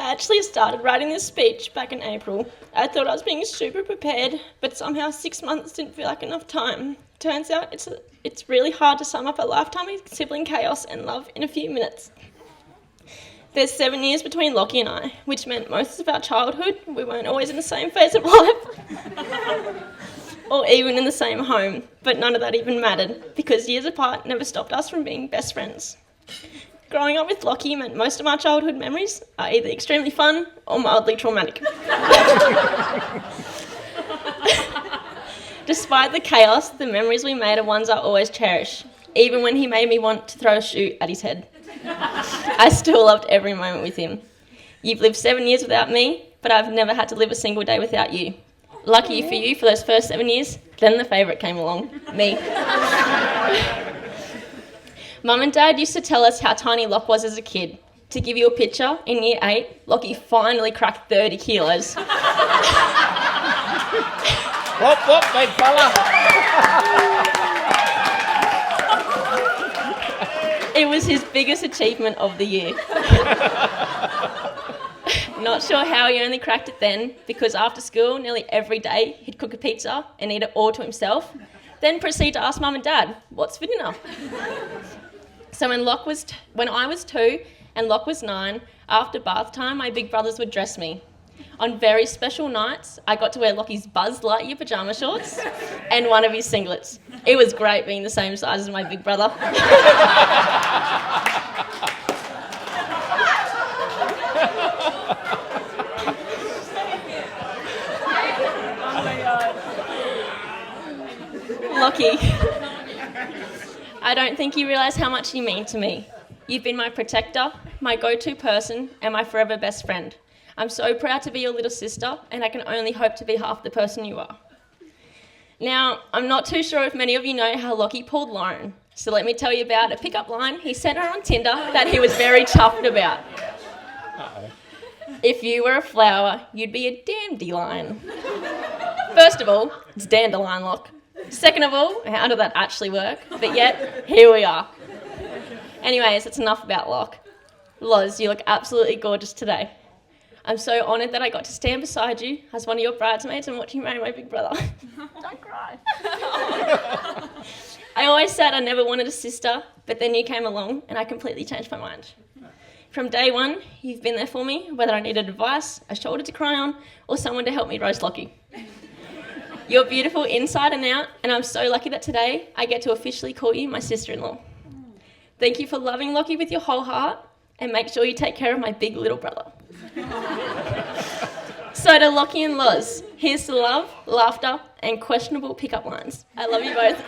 I actually started writing this speech back in April. I thought I was being super prepared, but somehow 6 months didn't feel like enough time. Turns out it's really hard to sum up a lifetime of sibling chaos and love in a few minutes. There's 7 years between Locky and I, which meant most of our childhood we weren't always in the same phase of life or even in the same home, but none of that even mattered because years apart never stopped us from being best friends. Growing up with Locky meant most of my childhood memories are either extremely fun or mildly traumatic. Despite the chaos, the memories we made are ones I always cherish, even when he made me want to throw a shoe at his head. I still loved every moment with him. You've lived 7 years without me, but I've never had to live a single day without you. Lucky for you for those first 7 years, then the favourite came along, me. Mum and Dad used to tell us how tiny Lock was as a kid. To give you a picture, in year 8, Locky finally cracked 30 kilos. Whoop, whoop, big fella. It was his biggest achievement of the year. Not sure how he only cracked it then, because after school, nearly every day, he'd cook a pizza and eat it all to himself, then proceed to ask Mum and Dad, what's for dinner? So when I was 2 and Lock was 9, after bath time, my big brothers would dress me. On very special nights, I got to wear Locky's Buzz Lightyear pyjama shorts and one of his singlets. It was great being the same size as my big brother. Locky, I don't think you realise how much you mean to me. You've been my protector, my go-to person, and my forever best friend. I'm so proud to be your little sister, and I can only hope to be half the person you are. Now, I'm not too sure if many of you know how Locky pulled Lauren, so let me tell you about a pickup line he sent her on Tinder that he was very chuffed about. If you were a flower, you'd be a dandelion. First of all, it's dandelion, Lock. Second of all, how did that actually work? But yet, here we are. Anyways, it's enough about Lock. Loz, you look absolutely gorgeous today. I'm so honoured that I got to stand beside you as one of your bridesmaids and watch you marry my big brother. Don't cry. I always said I never wanted a sister, but then you came along and I completely changed my mind. From day one, you've been there for me, whether I needed advice, a shoulder to cry on, or someone to help me roast Locky. You're beautiful inside and out, and I'm so lucky that today I get to officially call you my sister-in-law. Thank you for loving Locky with your whole heart, and make sure you take care of my big little brother. So to Locky and Loz, here's to love, laughter, and questionable pickup lines. I love you both.